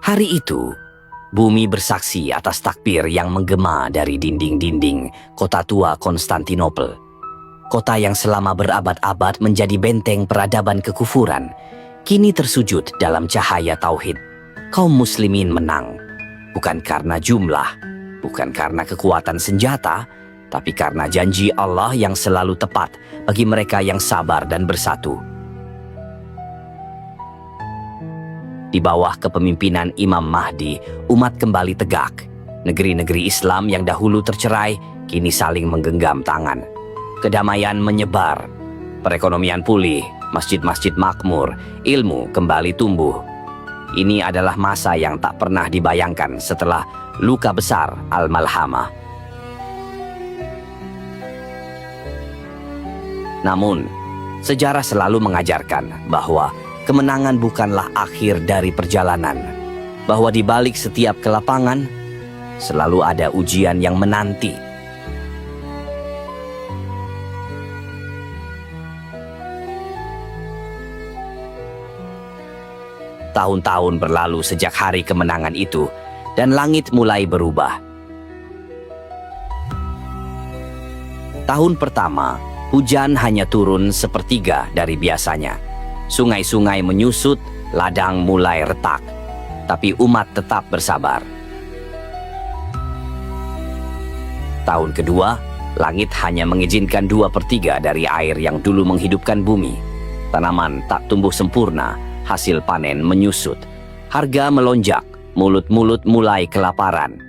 Hari itu, bumi bersaksi atas takbir yang menggema dari dinding-dinding kota tua Konstantinopel. Kota yang selama berabad-abad menjadi benteng peradaban kekufuran, kini tersujud dalam cahaya tauhid. Kaum muslimin menang, bukan karena jumlah, bukan karena kekuatan senjata, tapi karena janji Allah yang selalu tepat bagi mereka yang sabar dan bersatu. Di bawah kepemimpinan Imam Mahdi, umat kembali tegak. Negeri-negeri Islam yang dahulu tercerai, kini saling menggenggam tangan. Kedamaian menyebar, perekonomian pulih, masjid-masjid makmur, ilmu kembali tumbuh. Ini adalah masa yang tak pernah dibayangkan setelah luka besar Al-Malhamah. Namun, sejarah selalu mengajarkan bahwa kemenangan bukanlah akhir dari perjalanan, bahwa di balik setiap kelapangan selalu ada ujian yang menanti. Tahun-tahun berlalu sejak hari kemenangan itu, dan langit mulai berubah. Tahun pertama, hujan hanya turun sepertiga dari biasanya. Sungai-sungai menyusut, ladang mulai retak, tapi umat tetap bersabar. Tahun kedua, langit hanya mengizinkan 2/3 dari air yang dulu menghidupkan bumi. Tanaman tak tumbuh sempurna, hasil panen menyusut. Harga melonjak, mulut-mulut mulai kelaparan.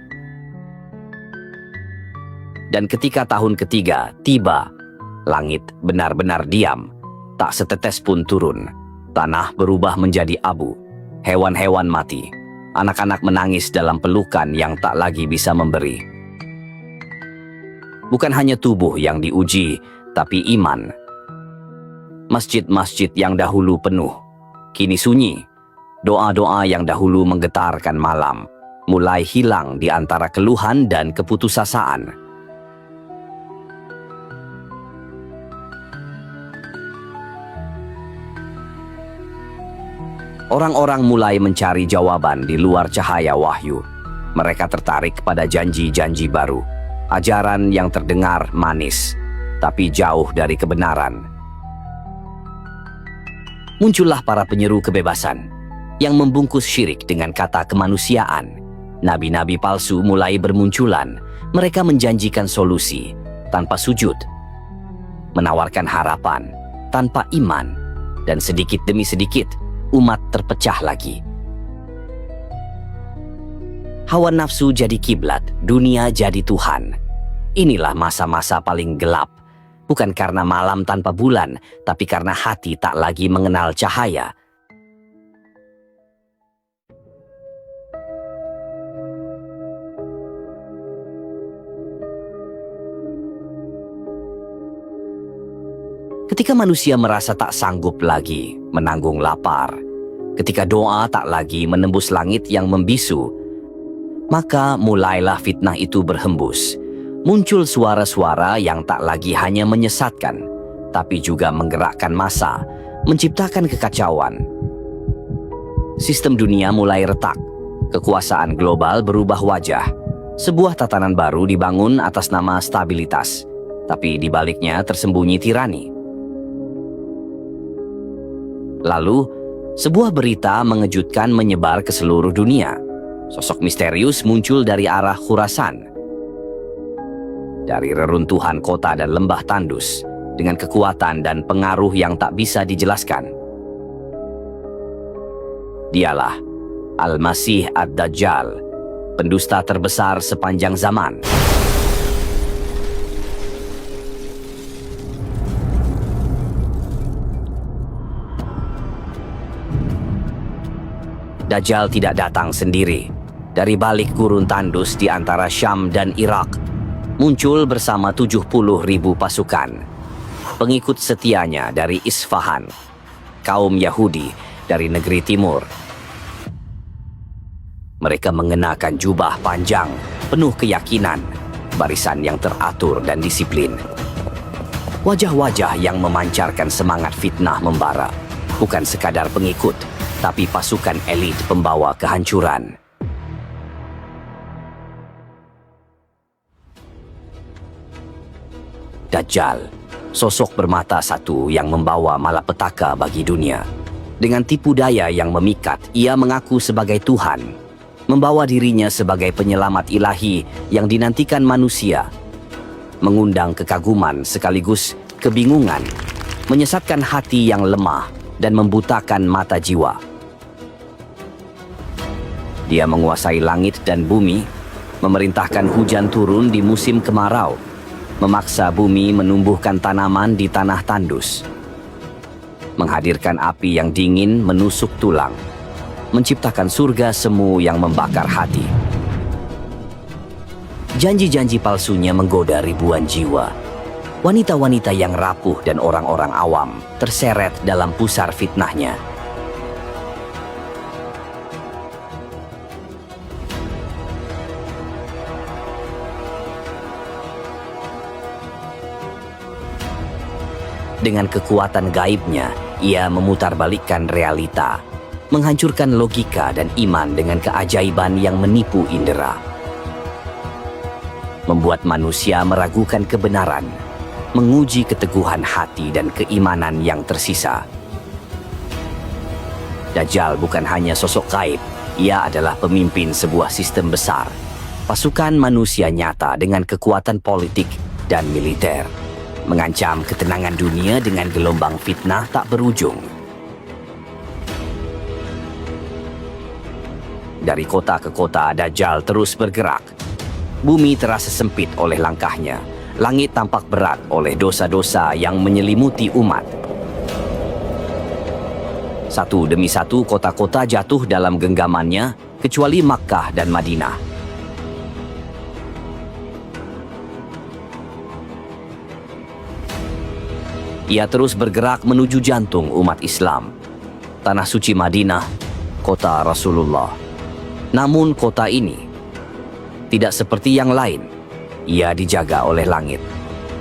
Dan ketika tahun ketiga tiba, langit benar-benar diam. Tak setetes pun turun. Tanah berubah menjadi abu. Hewan-hewan mati. Anak-anak menangis dalam pelukan yang tak lagi bisa memberi. Bukan hanya tubuh yang diuji, tapi iman. Masjid-masjid yang dahulu penuh, kini sunyi. Doa-doa yang dahulu menggetarkan malam, mulai hilang di antara keluhan dan keputusasaan. Orang-orang mulai mencari jawaban di luar cahaya wahyu. Mereka tertarik pada janji-janji baru, ajaran yang terdengar manis, tapi jauh dari kebenaran. Muncullah para penyeru kebebasan yang membungkus syirik dengan kata kemanusiaan. Nabi-nabi palsu mulai bermunculan. Mereka menjanjikan solusi tanpa sujud, menawarkan harapan tanpa iman, dan sedikit demi sedikit umat terpecah lagi. Hawa nafsu jadi kiblat, dunia jadi Tuhan. Inilah masa-masa paling gelap, bukan karena malam tanpa bulan, tapi karena hati tak lagi mengenal cahaya. Ketika manusia merasa tak sanggup lagi menanggung lapar, ketika doa tak lagi menembus langit yang membisu, maka mulailah fitnah itu berhembus. Muncul suara-suara yang tak lagi hanya menyesatkan, tapi juga menggerakkan massa, menciptakan kekacauan. Sistem dunia mulai retak, kekuasaan global berubah wajah. Sebuah tatanan baru dibangun atas nama stabilitas, tapi di baliknya tersembunyi tirani. Lalu, sebuah berita mengejutkan menyebar ke seluruh dunia. Sosok misterius muncul dari arah Khurasan. Dari reruntuhan kota dan lembah tandus, dengan kekuatan dan pengaruh yang tak bisa dijelaskan. Dialah Al-Masih Ad-Dajjal, pendusta terbesar sepanjang zaman. Dajjal tidak datang sendiri. Dari balik gurun tandus di antara Syam dan Irak, muncul bersama 70.000 pasukan. Pengikut setianya dari Isfahan, kaum Yahudi dari negeri timur. Mereka mengenakan jubah panjang, penuh keyakinan, barisan yang teratur dan disiplin. Wajah-wajah yang memancarkan semangat fitnah membara, bukan sekadar pengikut, tapi pasukan elit pembawa kehancuran. Dajjal, sosok bermata satu yang membawa malapetaka bagi dunia. Dengan tipu daya yang memikat, ia mengaku sebagai Tuhan, membawa dirinya sebagai penyelamat ilahi yang dinantikan manusia, mengundang kekaguman sekaligus kebingungan, menyesatkan hati yang lemah dan membutakan mata jiwa. Dia menguasai langit dan bumi, memerintahkan hujan turun di musim kemarau, memaksa bumi menumbuhkan tanaman di tanah tandus, menghadirkan api yang dingin menusuk tulang, menciptakan surga semu yang membakar hati. Janji-janji palsunya menggoda ribuan jiwa. Wanita-wanita yang rapuh dan orang-orang awam terseret dalam pusar fitnahnya. Dengan kekuatan gaibnya, ia memutarbalikkan realita, menghancurkan logika dan iman dengan keajaiban yang menipu indera, membuat manusia meragukan kebenaran, menguji keteguhan hati dan keimanan yang tersisa. Dajjal bukan hanya sosok gaib, ia adalah pemimpin sebuah sistem besar, pasukan manusia nyata dengan kekuatan politik dan militer, mengancam ketenangan dunia dengan gelombang fitnah tak berujung. Dari kota ke kota, Dajjal terus bergerak. Bumi terasa sempit oleh langkahnya. Langit tampak berat oleh dosa-dosa yang menyelimuti umat. Satu demi satu kota-kota jatuh dalam genggamannya, kecuali Makkah dan Madinah. Ia terus bergerak menuju jantung umat Islam, tanah suci Madinah, kota Rasulullah. Namun kota ini tidak seperti yang lain. Ia dijaga oleh langit.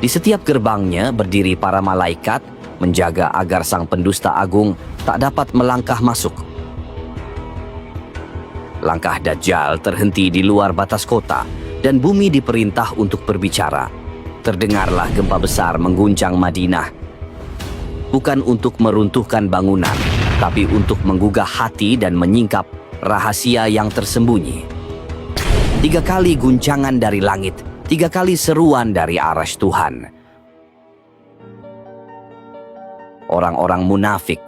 Di setiap gerbangnya berdiri para malaikat menjaga agar sang pendusta agung tak dapat melangkah masuk. Langkah Dajjal terhenti di luar batas kota dan bumi diperintah untuk berbicara. Terdengarlah gempa besar mengguncang Madinah. Bukan untuk meruntuhkan bangunan, tapi untuk menggugah hati dan menyingkap rahasia yang tersembunyi. 3 kali guncangan dari langit, 3 kali seruan dari arasy Tuhan. Orang-orang munafik,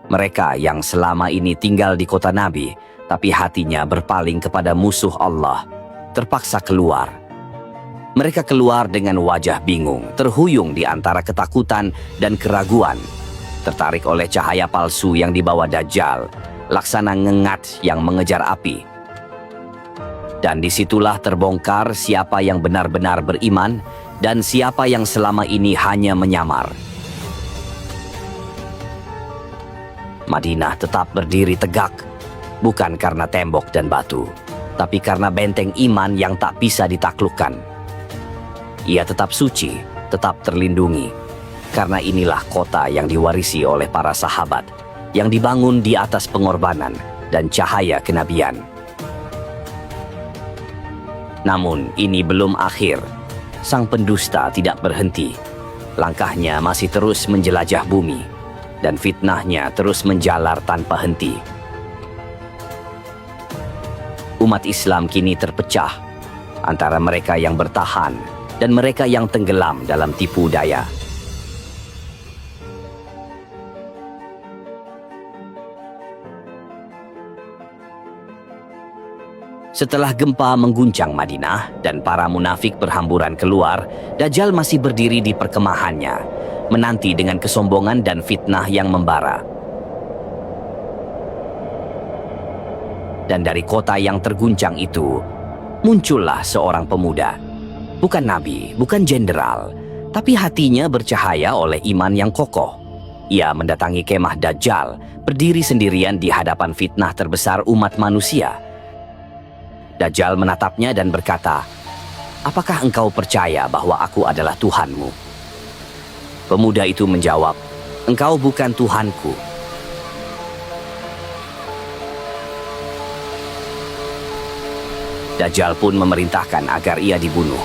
mereka yang selama ini tinggal di kota Nabi, tapi hatinya berpaling kepada musuh Allah, terpaksa keluar. Mereka keluar dengan wajah bingung, terhuyung di antara ketakutan dan keraguan, tertarik oleh cahaya palsu yang dibawa Dajjal, laksana ngengat yang mengejar api. Dan disitulah terbongkar siapa yang benar-benar beriman dan siapa yang selama ini hanya menyamar. Madinah tetap berdiri tegak, bukan karena tembok dan batu, tapi karena benteng iman yang tak bisa ditaklukkan. Ia tetap suci, tetap terlindungi, karena inilah kota yang diwarisi oleh para sahabat, yang dibangun di atas pengorbanan dan cahaya kenabian. Namun ini belum akhir. Sang pendusta tidak berhenti. Langkahnya masih terus menjelajah bumi, dan fitnahnya terus menjalar tanpa henti. Umat Islam kini terpecah antara mereka yang bertahan dan mereka yang tenggelam dalam tipu daya. Setelah gempa mengguncang Madinah dan para munafik berhamburan keluar, Dajjal masih berdiri di perkemahannya, menanti dengan kesombongan dan fitnah yang membara. Dan dari kota yang terguncang itu, muncullah seorang pemuda. Bukan nabi, bukan jenderal, tapi hatinya bercahaya oleh iman yang kokoh. Ia mendatangi kemah Dajjal, berdiri sendirian di hadapan fitnah terbesar umat manusia. Dajjal menatapnya dan berkata, "Apakah engkau percaya bahwa aku adalah Tuhanmu?" Pemuda itu menjawab, "Engkau bukan Tuhanku." Dajjal pun memerintahkan agar ia dibunuh.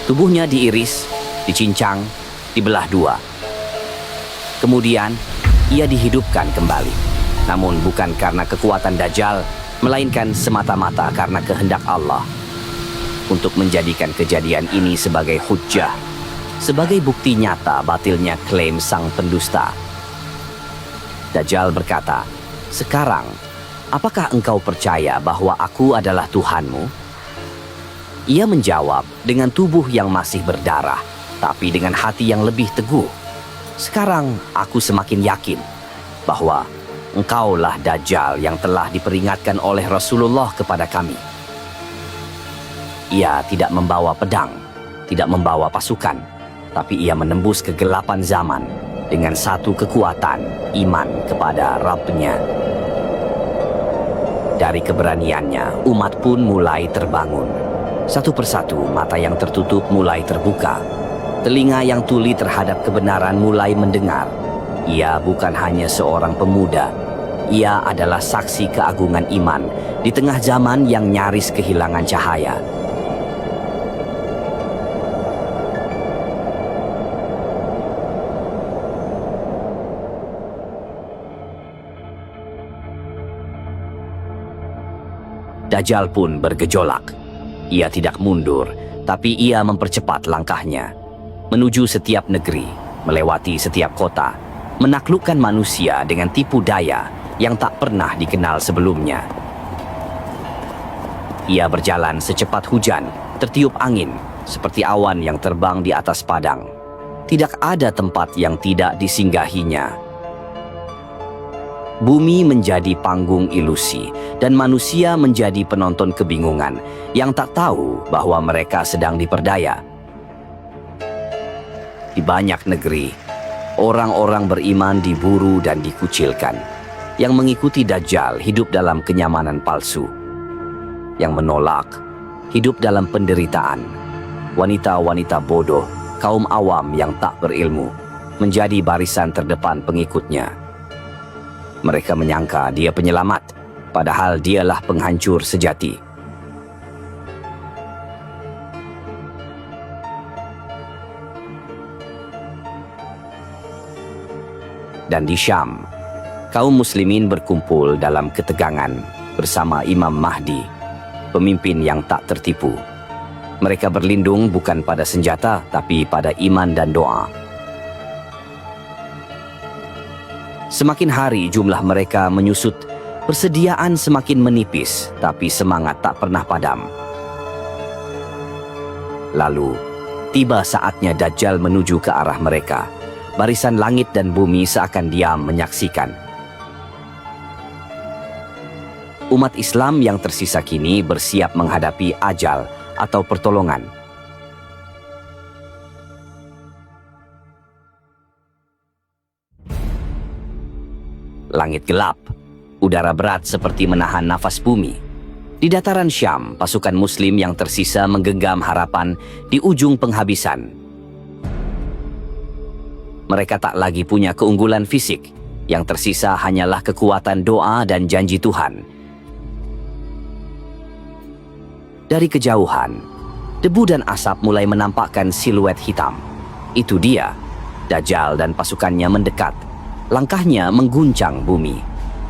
Tubuhnya diiris, dicincang, dibelah dua. Kemudian, ia dihidupkan kembali. Namun bukan karena kekuatan Dajjal, melainkan semata-mata karena kehendak Allah. Untuk menjadikan kejadian ini sebagai hujjah, sebagai bukti nyata batilnya klaim sang pendusta. Dajjal berkata, "Sekarang, apakah engkau percaya bahwa aku adalah Tuhanmu?" Ia menjawab dengan tubuh yang masih berdarah, tapi dengan hati yang lebih teguh. "Sekarang aku semakin yakin bahwa engkaulah Dajjal yang telah diperingatkan oleh Rasulullah kepada kami." Ia tidak membawa pedang, tidak membawa pasukan, tapi ia menembus kegelapan zaman dengan satu kekuatan, iman kepada Rabb-Nya. Dari keberaniannya, umat pun mulai terbangun. Satu persatu mata yang tertutup mulai terbuka. Telinga yang tuli terhadap kebenaran mulai mendengar. Ia bukan hanya seorang pemuda. Ia adalah saksi keagungan iman di tengah zaman yang nyaris kehilangan cahaya. Dajjal pun bergejolak. Ia tidak mundur, tapi ia mempercepat langkahnya. Menuju setiap negeri, melewati setiap kota, menaklukkan manusia dengan tipu daya yang tak pernah dikenal sebelumnya. Ia berjalan secepat hujan, tertiup angin, seperti awan yang terbang di atas padang. Tidak ada tempat yang tidak disinggahinya. Bumi menjadi panggung ilusi, dan manusia menjadi penonton kebingungan yang tak tahu bahwa mereka sedang diperdaya. Di banyak negeri, orang-orang beriman diburu dan dikucilkan. Yang mengikuti Dajjal hidup dalam kenyamanan palsu. Yang menolak, hidup dalam penderitaan. Wanita-wanita bodoh, kaum awam yang tak berilmu, menjadi barisan terdepan pengikutnya. Mereka menyangka dia penyelamat, padahal dialah penghancur sejati. Dan di Syam, kaum muslimin berkumpul dalam ketegangan bersama Imam Mahdi, pemimpin yang tak tertipu. Mereka berlindung bukan pada senjata, tapi pada iman dan doa. Semakin hari jumlah mereka menyusut, persediaan semakin menipis, tapi semangat tak pernah padam. Lalu, tiba saatnya Dajjal menuju ke arah mereka. Barisan langit dan bumi seakan diam menyaksikan. Umat Islam yang tersisa kini bersiap menghadapi ajal atau pertolongan. Langit gelap, udara berat seperti menahan nafas bumi. Di dataran Syam, pasukan Muslim yang tersisa menggenggam harapan di ujung penghabisan. Mereka tak lagi punya keunggulan fisik, yang tersisa hanyalah kekuatan doa dan janji Tuhan. Dari kejauhan, debu dan asap mulai menampakkan siluet hitam. Itu dia, Dajjal dan pasukannya mendekat. Langkahnya mengguncang bumi.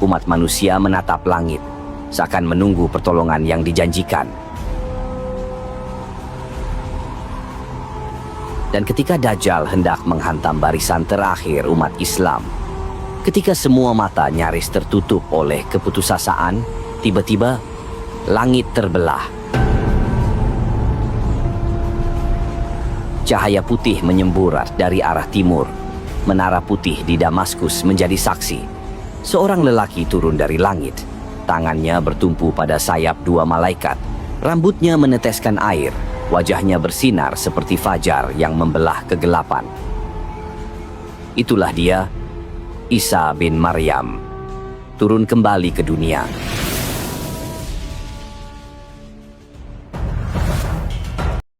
Umat manusia menatap langit, seakan menunggu pertolongan yang dijanjikan. Dan ketika Dajjal hendak menghantam barisan terakhir umat Islam, ketika semua mata nyaris tertutup oleh keputusasaan, tiba-tiba langit terbelah. Cahaya putih menyemburat dari arah timur. Menara putih di Damaskus menjadi saksi. Seorang lelaki turun dari langit. Tangannya bertumpu pada sayap dua malaikat. Rambutnya meneteskan air. Wajahnya bersinar seperti fajar yang membelah kegelapan. Itulah dia, Isa bin Maryam. Turun kembali ke dunia.